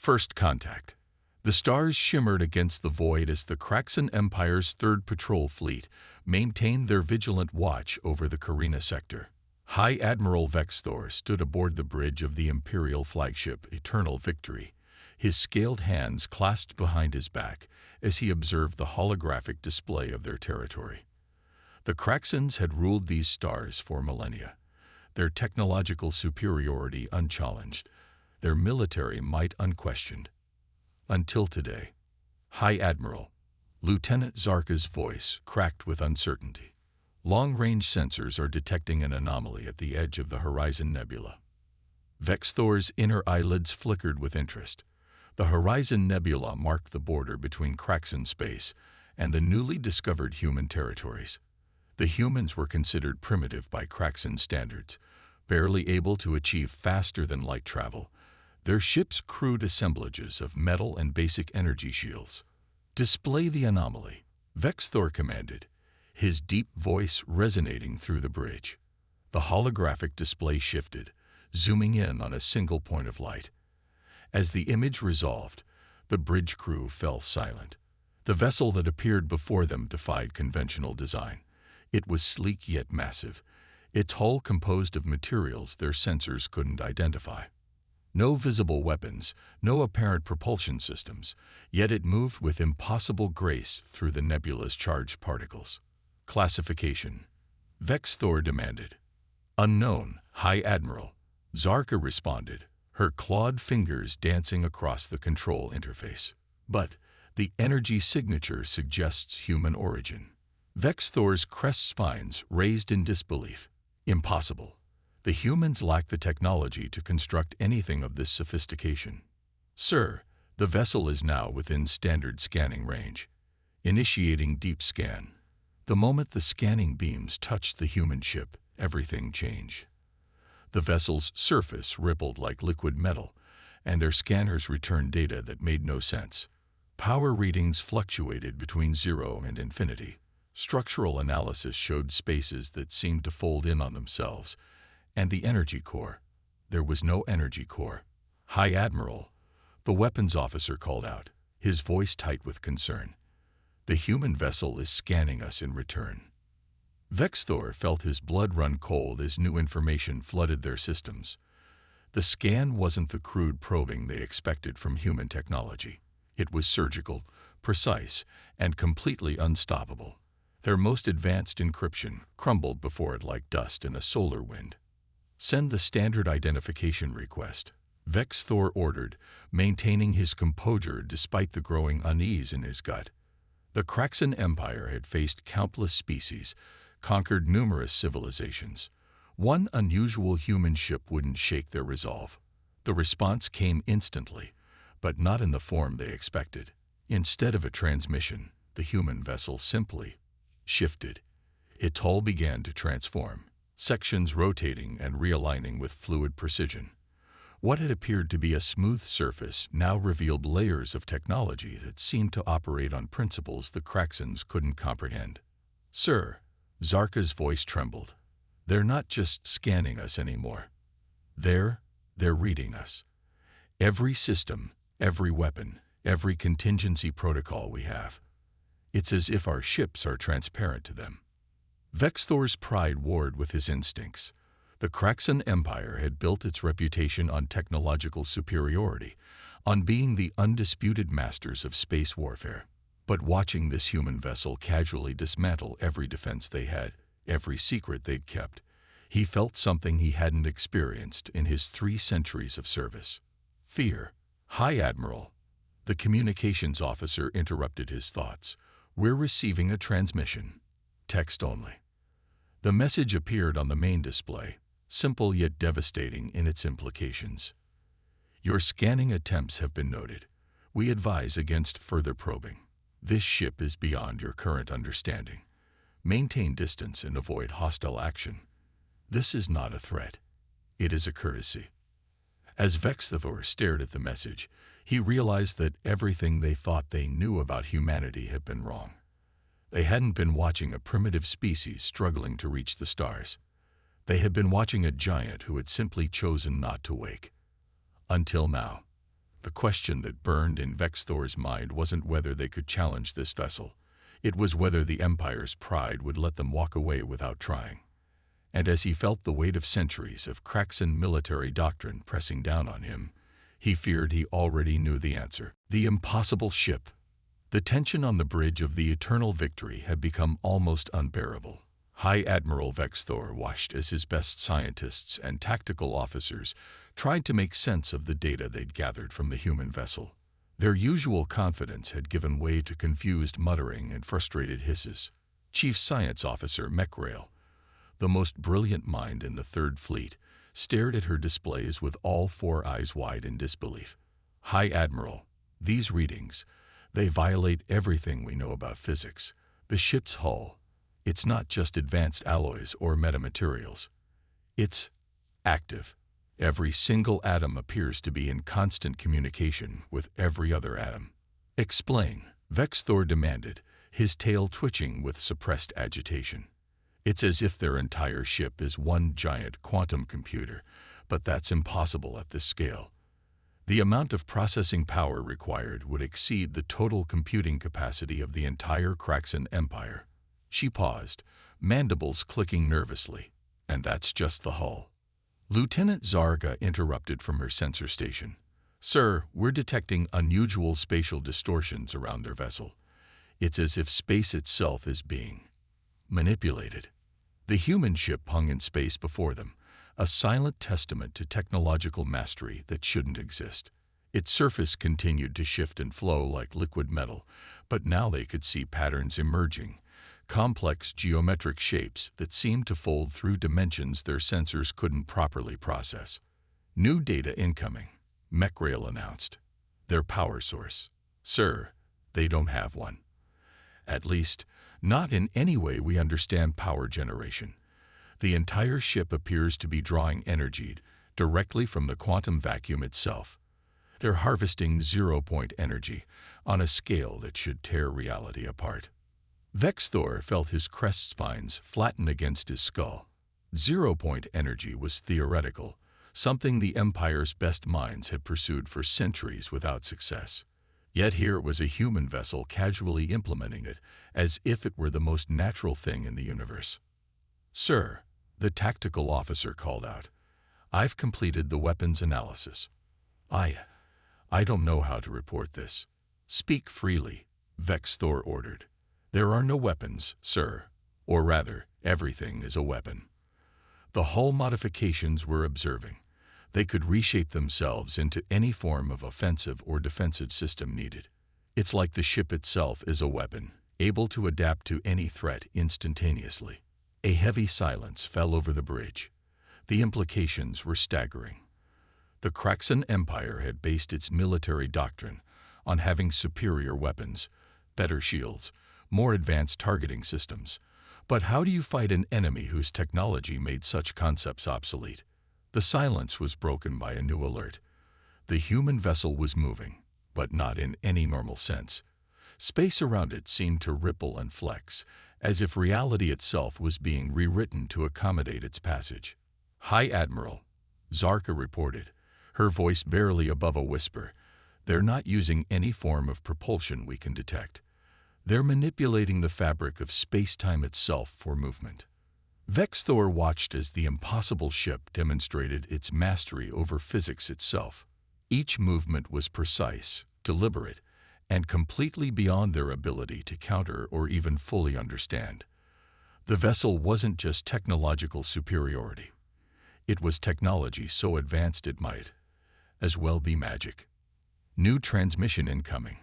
First contact. The stars shimmered against the void as the Kraxan Empire's 3rd Patrol Fleet maintained their vigilant watch over the Carina sector. High Admiral Vexthor stood aboard the bridge of the Imperial flagship Eternal Victory, his scaled hands clasped behind his back as he observed the holographic display of their territory. The Kraxans had ruled these stars for millennia, their technological superiority unchallenged, their military might unquestioned. Until today. High Admiral. Lieutenant Zarka's voice cracked with uncertainty. Long-range sensors are detecting an anomaly at the edge of the Horizon Nebula. Vexthor's inner eyelids flickered with interest. The Horizon Nebula marked the border between Kraxan space and the newly discovered human territories. The humans were considered primitive by Kraxan standards, barely able to achieve faster-than-light travel, their ships crude assemblages of metal and basic energy shields. "Display the anomaly," Vexthor commanded, his deep voice resonating through the bridge. The holographic display shifted, zooming in on a single point of light. As the image resolved, the bridge crew fell silent. The vessel that appeared before them defied conventional design. It was sleek yet massive, its hull composed of materials their sensors couldn't identify. No visible weapons, no apparent propulsion systems, yet it moved with impossible grace through the nebula's charged particles. Classification. Vexthor demanded. Unknown, High Admiral. Zarka responded, her clawed fingers dancing across the control interface. But the energy signature suggests human origin. Vexthor's crest spines raised in disbelief. Impossible. The humans lack the technology to construct anything of this sophistication. Sir, the vessel is now within standard scanning range. Initiating deep scan. The moment the scanning beams touched the human ship, everything changed. The vessel's surface rippled like liquid metal, and their scanners returned data that made no sense. Power readings fluctuated between 0 and infinity. Structural analysis showed spaces that seemed to fold in on themselves. And the energy core. There was no energy core. High Admiral, the weapons officer called out, his voice tight with concern. The human vessel is scanning us in return. Vexthor felt his blood run cold as new information flooded their systems. The scan wasn't the crude probing they expected from human technology. It was surgical, precise, and completely unstoppable. Their most advanced encryption crumbled before it like dust in a solar wind. Send the standard identification request, Vexthor ordered, maintaining his composure despite the growing unease in his gut. The Kraxan Empire had faced countless species, conquered numerous civilizations. One unusual human ship wouldn't shake their resolve. The response came instantly, but not in the form they expected. Instead of a transmission, the human vessel simply shifted. Its hull began to transform, sections rotating and realigning with fluid precision. What had appeared to be a smooth surface now revealed layers of technology that seemed to operate on principles the Kraxans couldn't comprehend. Sir, Zarka's voice trembled. They're not just scanning us anymore. They're reading us. Every system, every weapon, every contingency protocol we have. It's as if our ships are transparent to them. Vexthor's pride warred with his instincts. The Kraxan Empire had built its reputation on technological superiority, on being the undisputed masters of space warfare. But watching this human vessel casually dismantle every defense they had, every secret they'd kept, he felt something he hadn't experienced in his 3 centuries of service. Fear. High Admiral. The communications officer interrupted his thoughts. We're receiving a transmission. Text only. The message appeared on the main display, simple yet devastating in its implications. Your scanning attempts have been noted. We advise against further probing. This ship is beyond your current understanding. Maintain distance and avoid hostile action. This is not a threat. It is a courtesy. As Vexthor stared at the message, he realized that everything they thought they knew about humanity had been wrong. They hadn't been watching a primitive species struggling to reach the stars. They had been watching a giant who had simply chosen not to wake. Until now. The question that burned in Vexthor's mind wasn't whether they could challenge this vessel. It was whether the Empire's pride would let them walk away without trying. And as he felt the weight of centuries of Kraxan military doctrine pressing down on him, he feared he already knew the answer. The impossible ship. The tension on the bridge of the Eternal Victory had become almost unbearable. High Admiral Vexthor watched as his best scientists and tactical officers tried to make sense of the data they'd gathered from the human vessel. Their usual confidence had given way to confused muttering and frustrated hisses. Chief Science Officer Mechrail, the most brilliant mind in the Third Fleet, stared at her displays with all four eyes wide in disbelief. High Admiral, these readings, they violate everything we know about physics. The ship's hull, it's not just advanced alloys or metamaterials. It's active. Every single atom appears to be in constant communication with every other atom. Explain, Vexthor demanded, his tail twitching with suppressed agitation. It's as if their entire ship is one giant quantum computer, but that's impossible at this scale. The amount of processing power required would exceed the total computing capacity of the entire Kraxan Empire. She paused, mandibles clicking nervously. And that's just the hull. Lieutenant Zarga interrupted from her sensor station. Sir, we're detecting unusual spatial distortions around their vessel. It's as if space itself is being manipulated. The human ship hung in space before them, a silent testament to technological mastery that shouldn't exist. Its surface continued to shift and flow like liquid metal, but now they could see patterns emerging, complex geometric shapes that seemed to fold through dimensions their sensors couldn't properly process. New data incoming, Mechrail announced. Their power source. Sir, they don't have one. At least, not in any way we understand power generation. The entire ship appears to be drawing energy directly from the quantum vacuum itself. They're harvesting zero-point energy on a scale that should tear reality apart. Vexthor felt his crest spines flatten against his skull. Zero-point energy was theoretical, something the Empire's best minds had pursued for centuries without success. Yet here it was a human vessel casually implementing it, as if it were the most natural thing in the universe. Sir, the tactical officer called out, I've completed the weapons analysis. I don't know how to report this. Speak freely, Vexthor ordered. There are no weapons, sir. Or rather, everything is a weapon. The hull modifications we're observing, they could reshape themselves into any form of offensive or defensive system needed. It's like the ship itself is a weapon, able to adapt to any threat instantaneously. A heavy silence fell over the bridge. The implications were staggering. The Kraxan Empire had based its military doctrine on having superior weapons, better shields, more advanced targeting systems. But how do you fight an enemy whose technology made such concepts obsolete? The silence was broken by a new alert. The human vessel was moving, but not in any normal sense. Space around it seemed to ripple and flex, as if reality itself was being rewritten to accommodate its passage. High Admiral, Zarka reported, her voice barely above a whisper. They're not using any form of propulsion we can detect. They're manipulating the fabric of space-time itself for movement. Vexthor watched as the impossible ship demonstrated its mastery over physics itself. Each movement was precise, deliberate, and completely beyond their ability to counter or even fully understand. The vessel wasn't just technological superiority. It was technology so advanced it might as well be magic. New transmission incoming,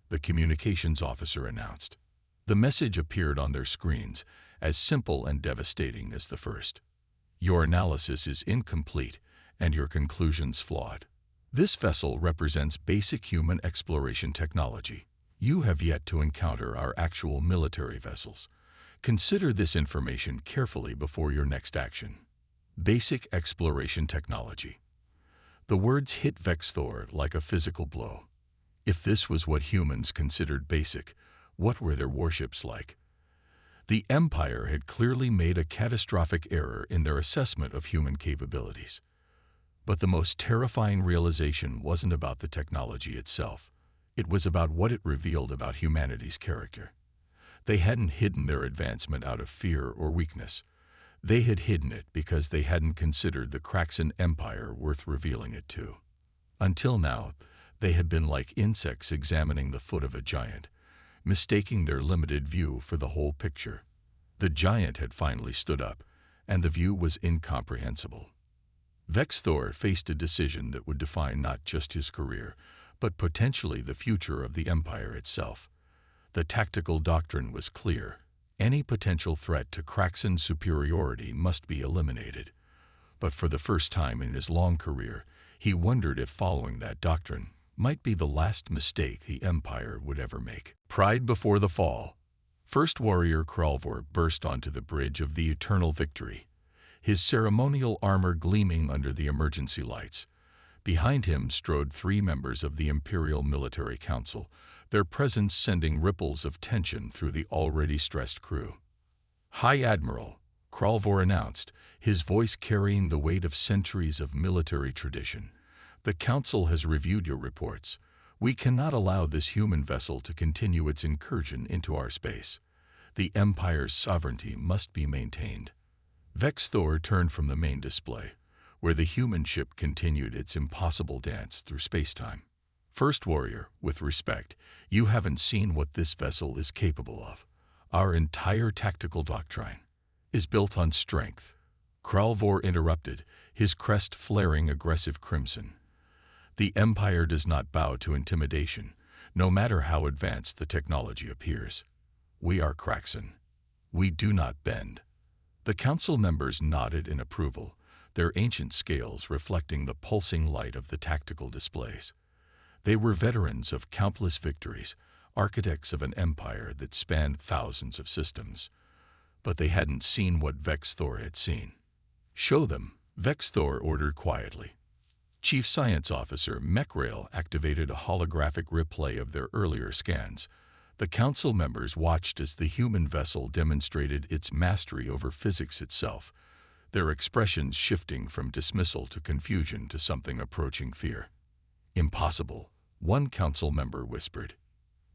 the communications officer announced. The message appeared on their screens, as simple and devastating as the first. Your analysis is incomplete and your conclusions flawed. This vessel represents basic human exploration technology. You have yet to encounter our actual military vessels. Consider this information carefully before your next action. Basic exploration technology. The words hit Vexthor like a physical blow. If this was what humans considered basic, what were their warships like? The Empire had clearly made a catastrophic error in their assessment of human capabilities. But the most terrifying realization wasn't about the technology itself. It was about what it revealed about humanity's character. They hadn't hidden their advancement out of fear or weakness. They had hidden it because they hadn't considered the Kraxan Empire worth revealing it to. Until now, they had been like insects examining the foot of a giant, mistaking their limited view for the whole picture. The giant had finally stood up, and the view was incomprehensible. Vexthor faced a decision that would define not just his career, but potentially the future of the Empire itself. The tactical doctrine was clear. Any potential threat to Kraxan superiority must be eliminated. But for the first time in his long career, he wondered if following that doctrine might be the last mistake the Empire would ever make. Pride before the fall. First Warrior Kralvor burst onto the bridge of the Eternal Victory, his ceremonial armor gleaming under the emergency lights. Behind him strode 3 members of the Imperial Military Council, their presence sending ripples of tension through the already stressed crew. "High Admiral," Kralvor announced, his voice carrying the weight of centuries of military tradition. "The Council has reviewed your reports. We cannot allow this human vessel to continue its incursion into our space. The Empire's sovereignty must be maintained." Vexthor turned from the main display, where the human ship continued its impossible dance through spacetime. "First Warrior, with respect, you haven't seen what this vessel is capable of. Our entire tactical doctrine is built on strength." Kralvor interrupted, his crest flaring aggressive crimson. "The Empire does not bow to intimidation, no matter how advanced the technology appears. We are Kraxan. We do not bend." The council members nodded in approval, their ancient scales reflecting the pulsing light of the tactical displays. They were veterans of countless victories, architects of an empire that spanned thousands of systems. But they hadn't seen what Vexthor had seen. "Show them," Vexthor ordered quietly. Chief Science Officer Mechrail activated a holographic replay of their earlier scans. The council members watched as the human vessel demonstrated its mastery over physics itself, their expressions shifting from dismissal to confusion to something approaching fear. "Impossible," one council member whispered.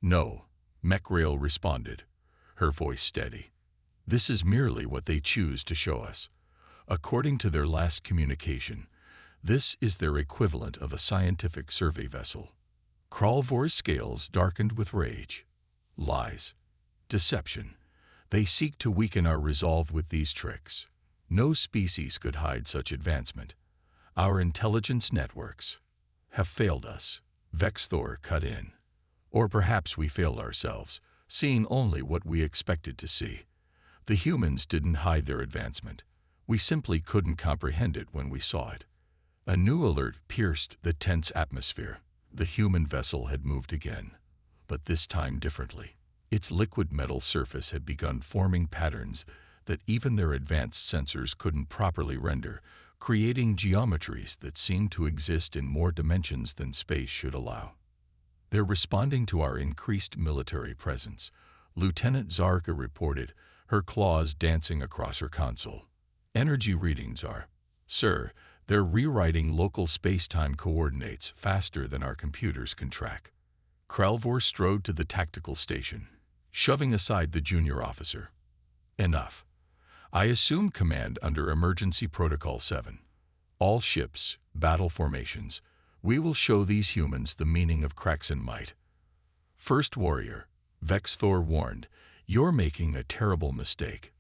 "No," Mechrail responded, her voice steady. "This is merely what they choose to show us. According to their last communication, this is their equivalent of a scientific survey vessel." Kralvor's scales darkened with rage. "Lies. Deception. They seek to weaken our resolve with these tricks. No species could hide such advancement. Our intelligence networks have failed us," Vexthor cut in. "Or perhaps we failed ourselves, seeing only what we expected to see. The humans didn't hide their advancement. We simply couldn't comprehend it when we saw it." A new alert pierced the tense atmosphere. The human vessel had moved again, but this time differently. Its liquid metal surface had begun forming patterns that even their advanced sensors couldn't properly render, creating geometries that seemed to exist in more dimensions than space should allow. "They're responding to our increased military presence," Lieutenant Zarka reported, her claws dancing across her console. "Energy readings are, sir, they're rewriting local space-time coordinates faster than our computers can track." Kralvor strode to the tactical station, shoving aside the junior officer. "Enough. I assume command under Emergency Protocol 7. All ships, battle formations. We will show these humans the meaning of Kraxan might." "First Warrior," Vexthor warned, "you're making a terrible mistake."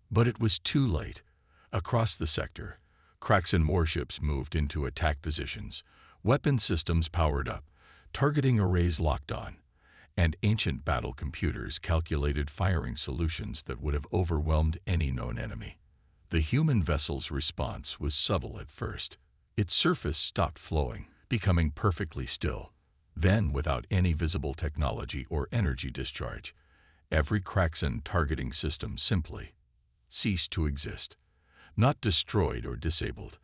But it was too late. Across the sector, Kraxan warships moved into attack positions, weapon systems powered up, targeting arrays locked on, and ancient battle computers calculated firing solutions that would have overwhelmed any known enemy. The human vessel's response was subtle at first. Its surface stopped flowing, becoming perfectly still. Then, without any visible technology or energy discharge, every Kraxan targeting system simply ceased to exist. Not destroyed or disabled.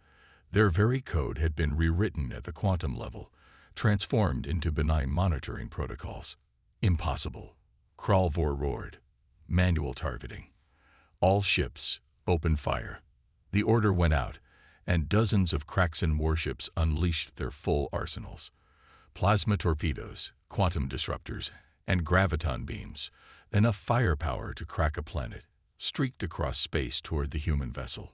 Their very code had been rewritten at the quantum level, transformed into benign monitoring protocols. "Impossible," Kralvor roared. "Manual targeting. All ships, open fire." The order went out, and dozens of Kraxan warships unleashed their full arsenals. Plasma torpedoes, quantum disruptors, and graviton beams, enough firepower to crack a planet, streaked across space toward the human vessel.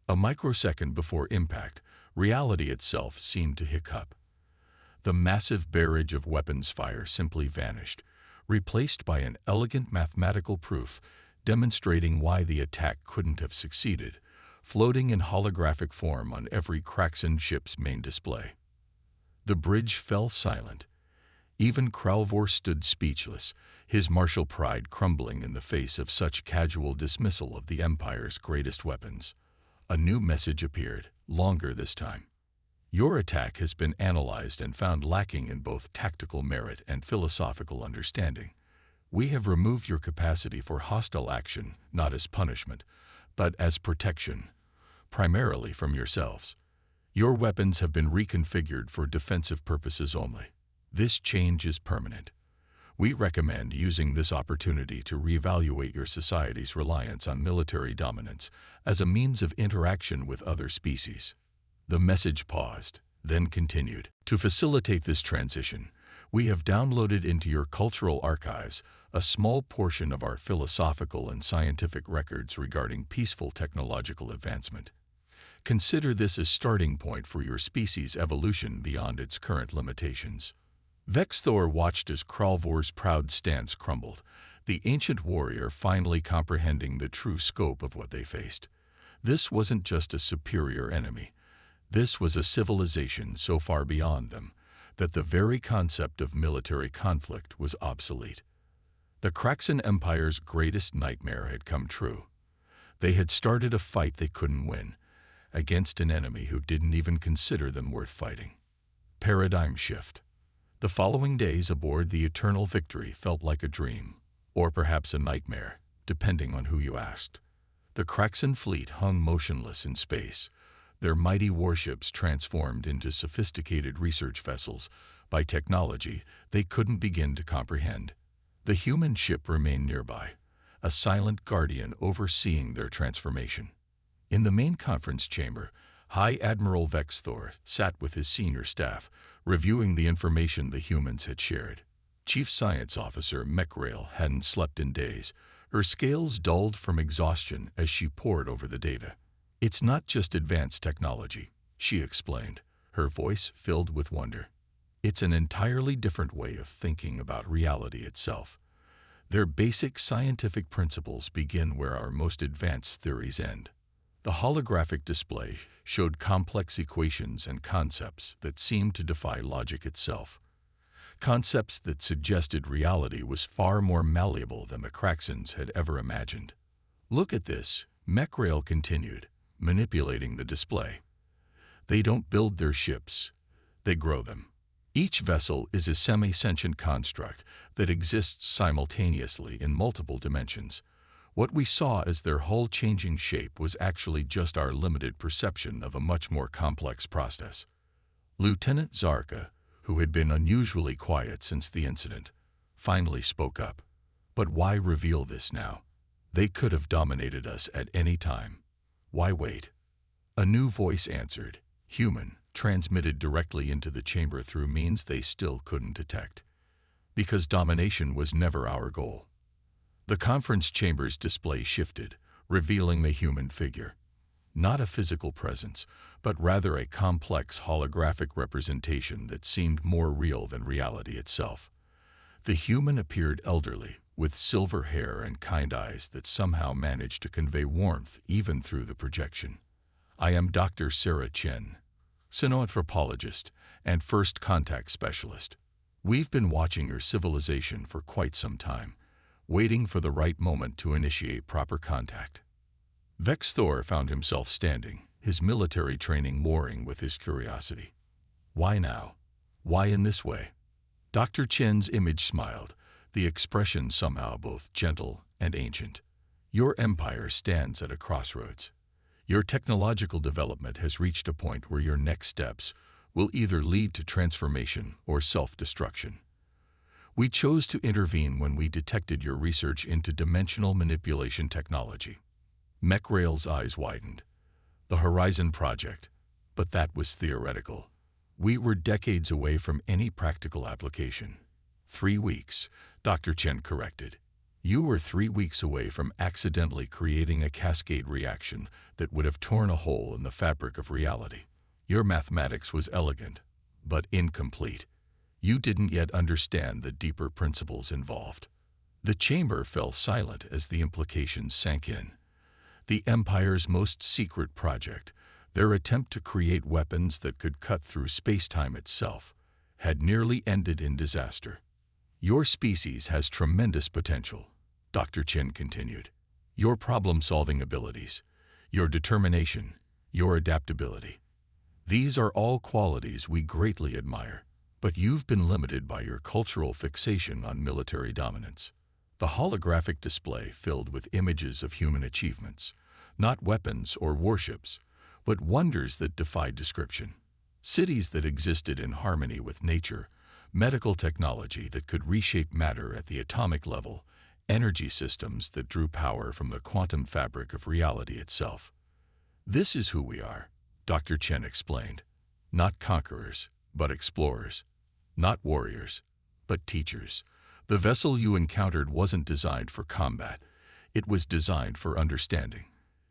A microsecond before impact, reality itself seemed to hiccup. The massive barrage of weapons fire simply vanished, replaced by an elegant mathematical proof demonstrating why the attack couldn't have succeeded, floating in holographic form on every Kraxan ship's main display. The bridge fell silent. Even Kralvor stood speechless, his martial pride crumbling in the face of such casual dismissal of the Empire's greatest weapons. A new message appeared, longer this time. Your attack has been analyzed and found lacking in both tactical merit and philosophical understanding. We have removed your capacity for hostile action, not as punishment, but as protection, primarily from yourselves. Your weapons have been reconfigured for defensive purposes only. This change is permanent. We recommend using this opportunity to reevaluate your society's reliance on military dominance as a means of interaction with other species. The message paused, then continued. To facilitate this transition, we have downloaded into your cultural archives a small portion of our philosophical and scientific records regarding peaceful technological advancement. Consider this a starting point for your species' evolution beyond its current limitations. Vexthor watched as Kralvor's proud stance crumbled, the ancient warrior finally comprehending the true scope of what they faced. This wasn't just a superior enemy. This was a civilization so far beyond them that the very concept of military conflict was obsolete. The Kraxan Empire's greatest nightmare had come true. They had started a fight they couldn't win, against an enemy who didn't even consider them worth fighting. Paradigm shift. The following days aboard the Eternal Victory felt like a dream, or perhaps a nightmare, depending on who you asked. The Kraxan fleet hung motionless in space, their mighty warships transformed into sophisticated research vessels by technology they couldn't begin to comprehend. The human ship remained nearby, a silent guardian overseeing their transformation. In the main conference chamber, High Admiral Vexthor sat with his senior staff, reviewing the information the humans had shared. Chief Science Officer Mechrail hadn't slept in days, her scales dulled from exhaustion as she pored over the data. It's not just advanced technology, she explained, her voice filled with wonder. It's an entirely different way of thinking about reality itself. Their basic scientific principles begin where our most advanced theories end. The holographic display showed complex equations and concepts that seemed to defy logic itself. Concepts that suggested reality was far more malleable than the Kraxans had ever imagined. Look at this, Mechrail continued, manipulating the display. They don't build their ships, they grow them. Each vessel is a semi-sentient construct that exists simultaneously in multiple dimensions. What we saw as their hull-changing shape was actually just our limited perception of a much more complex process. Lieutenant Zarka, who had been unusually quiet since the incident, finally spoke up. But why reveal this now? They could have dominated us at any time. Why wait? A new voice answered, human, transmitted directly into the chamber through means they still couldn't detect. Because domination was never our goal. The conference chamber's display shifted, revealing the human figure. Not a physical presence, but rather a complex holographic representation that seemed more real than reality itself. The human appeared elderly, with silver hair and kind eyes that somehow managed to convey warmth even through the projection. I am Dr. Sarah Chen, cynoanthropologist and first contact specialist. We've been watching your civilization for quite some time, waiting for the right moment to initiate proper contact. Vexthor found himself standing, his military training warring with his curiosity. Why now? Why in this way? Dr. Chen's image smiled, the expression somehow both gentle and ancient. Your empire stands at a crossroads. Your technological development has reached a point where your next steps will either lead to transformation or self-destruction. We chose to intervene when we detected your research into dimensional manipulation technology. Mechrail's eyes widened. The Horizon Project, But that was theoretical. We were decades away from any practical application. 3 weeks, Dr. Chen corrected. You were 3 weeks away from accidentally creating a cascade reaction that would have torn a hole in the fabric of reality. Your mathematics was elegant, but incomplete. You didn't yet understand the deeper principles involved. The chamber fell silent as the implications sank in. The Empire's most secret project, their attempt to create weapons that could cut through space-time itself, had nearly ended in disaster. Your species has tremendous potential, Dr. Chen continued. Your problem-solving abilities, your determination, your adaptability. These are all qualities we greatly admire, but you've been limited by your cultural fixation on military dominance. The holographic display filled with images of human achievements, not weapons or warships, but wonders that defied description. Cities that existed in harmony with nature, medical technology that could reshape matter at the atomic level, energy systems that drew power from the quantum fabric of reality itself. This is who we are, Dr. Chen explained. Not conquerors, but explorers. Not warriors, but teachers. The vessel you encountered wasn't designed for combat. It was designed for understanding.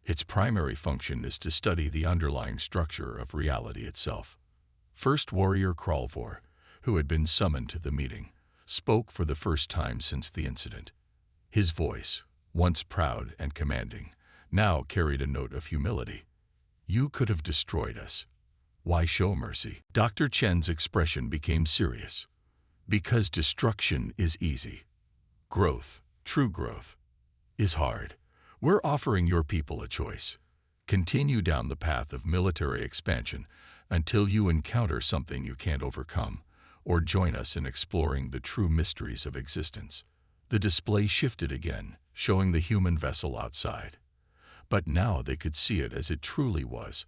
Its primary function is to study the underlying structure of reality itself. First Warrior Kralvor, who had been summoned to the meeting, spoke for the first time since the incident. His voice, once proud and commanding, now carried a note of humility. You could have destroyed us. Why show mercy? Dr. Chen's expression became serious. Because destruction is easy. Growth, true growth, is hard. We're offering your people a choice. Continue down the path of military expansion until you encounter something you can't overcome, or join us in exploring the true mysteries of existence. The display shifted again, showing the human vessel outside. But now they could see it as it truly was,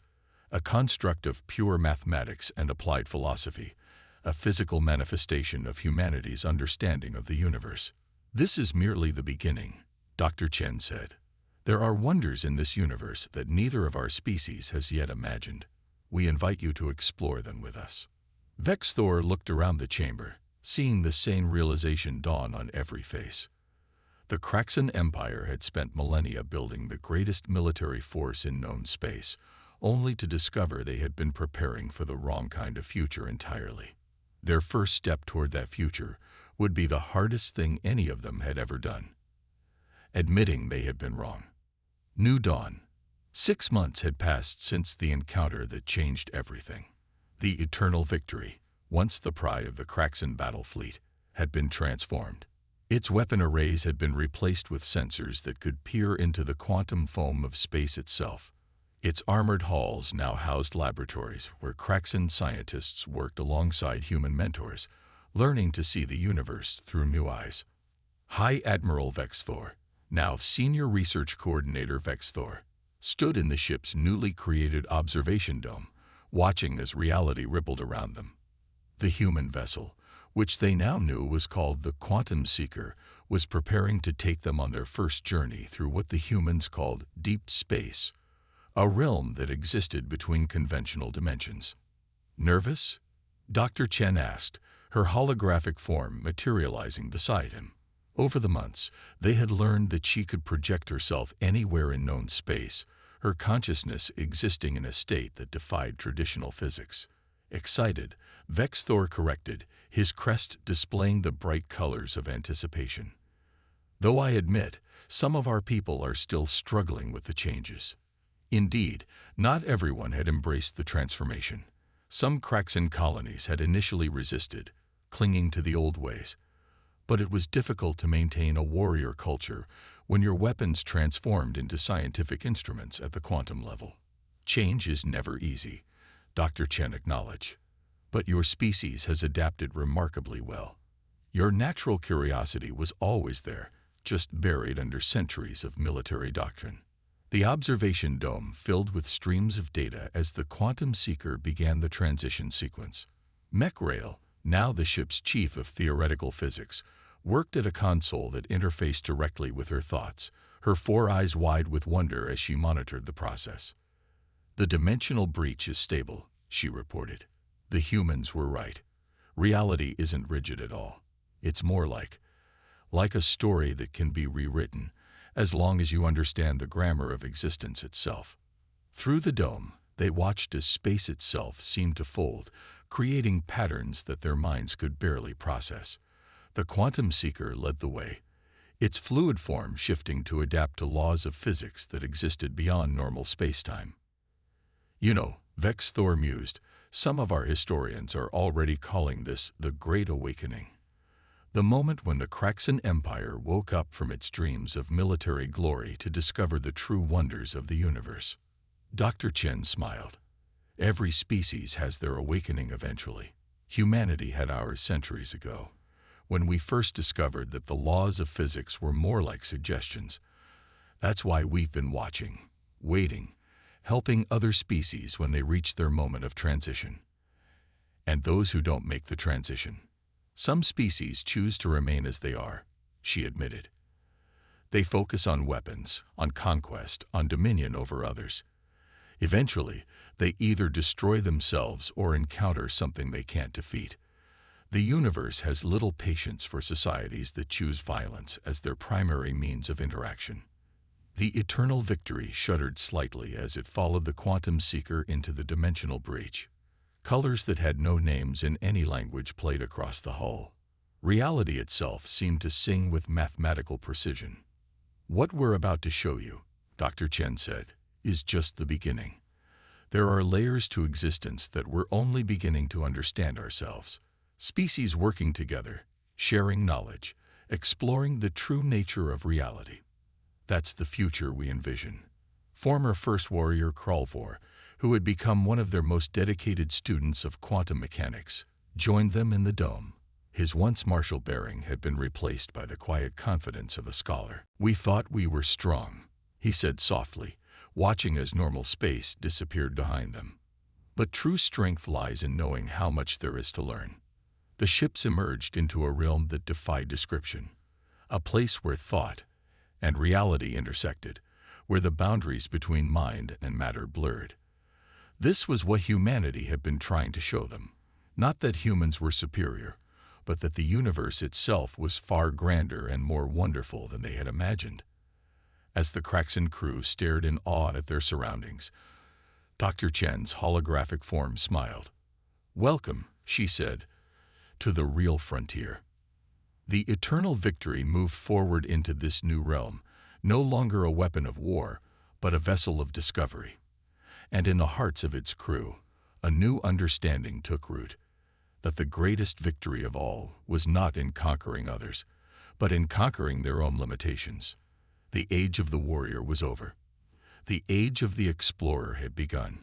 a construct of pure mathematics and applied philosophy, a physical manifestation of humanity's understanding of the universe. This is merely the beginning, Dr. Chen said. There are wonders in this universe that neither of our species has yet imagined. We invite you to explore them with us. Vexthor looked around the chamber, seeing the same realization dawn on every face. The Kraxan Empire had spent millennia building the greatest military force in known space, only to discover they had been preparing for the wrong kind of future entirely. Their first step toward that future would be the hardest thing any of them had ever done. Admitting they had been wrong. New dawn. 6 months had passed since the encounter that changed everything. The eternal victory, once the pride of the Kraxan battle fleet, had been transformed. Its weapon arrays had been replaced with sensors that could peer into the quantum foam of space itself. Its armored halls now housed laboratories where Kraxan scientists worked alongside human mentors, learning to see the universe through new eyes. High Admiral Vexthor, now Senior Research Coordinator Vexthor, stood in the ship's newly created observation dome, watching as reality rippled around them. The human vessel, which they now knew was called the Quantum Seeker, was preparing to take them on their first journey through what the humans called deep space, a realm that existed between conventional dimensions. Nervous? Dr. Chen asked, her holographic form materializing beside him. Over the months, they had learned that she could project herself anywhere in known space, her consciousness existing in a state that defied traditional physics. Excited, Vexthor corrected, his crest displaying the bright colors of anticipation. Though I admit, some of our people are still struggling with the changes. Indeed, not everyone had embraced the transformation. Some Kraxan colonies had initially resisted, clinging to the old ways. But it was difficult to maintain a warrior culture when your weapons transformed into scientific instruments at the quantum level. Change is never easy, Dr. Chen acknowledged. But your species has adapted remarkably well. Your natural curiosity was always there, just buried under centuries of military doctrine. The observation dome filled with streams of data as the Quantum Seeker began the transition sequence. Mechrail, now the ship's chief of theoretical physics, worked at a console that interfaced directly with her thoughts, her 4 eyes wide with wonder as she monitored the process. "The dimensional breach is stable," she reported. "The humans were right. Reality isn't rigid at all. It's more like a story that can be rewritten, as long as you understand the grammar of existence itself." Through the dome, they watched as space itself seemed to fold, creating patterns that their minds could barely process. The quantum seeker led the way, its fluid form shifting to adapt to laws of physics that existed beyond normal spacetime. "You know," Vexthor mused, "some of our historians are already calling this the Great Awakening. The moment when the Kraxan Empire woke up from its dreams of military glory to discover the true wonders of the universe." Dr. Chen smiled. "Every species has their awakening eventually. Humanity had ours centuries ago, when we first discovered that the laws of physics were more like suggestions. That's why we've been watching, waiting, helping other species when they reach their moment of transition. And those who don't make the transition. Some species choose to remain as they are," she admitted. "They focus on weapons, on conquest, on dominion over others. Eventually, they either destroy themselves or encounter something they can't defeat. The universe has little patience for societies that choose violence as their primary means of interaction." The eternal victory shuddered slightly as it followed the quantum seeker into the dimensional breach. Colors that had no names in any language played across the hull. Reality itself seemed to sing with mathematical precision. "What we're about to show you," Dr. Chen said, "is just the beginning. There are layers to existence that we're only beginning to understand ourselves. Species working together, sharing knowledge, exploring the true nature of reality. That's the future we envision." Former First Warrior Kralvor, who had become one of their most dedicated students of quantum mechanics, joined them in the dome. His once martial bearing had been replaced by the quiet confidence of a scholar. "We thought we were strong," he said softly, watching as normal space disappeared behind them. "But true strength lies in knowing how much there is to learn." The ships emerged into a realm that defied description, a place where thought and reality intersected, where the boundaries between mind and matter blurred. This was what humanity had been trying to show them. Not that humans were superior, but that the universe itself was far grander and more wonderful than they had imagined. As the Kraxan crew stared in awe at their surroundings, Dr. Chen's holographic form smiled. "Welcome," she said, "to the real frontier." The eternal victory moved forward into this new realm, no longer a weapon of war, but a vessel of discovery. And in the hearts of its crew, a new understanding took root, that the greatest victory of all was not in conquering others, but in conquering their own limitations. The age of the warrior was over. The age of the explorer had begun.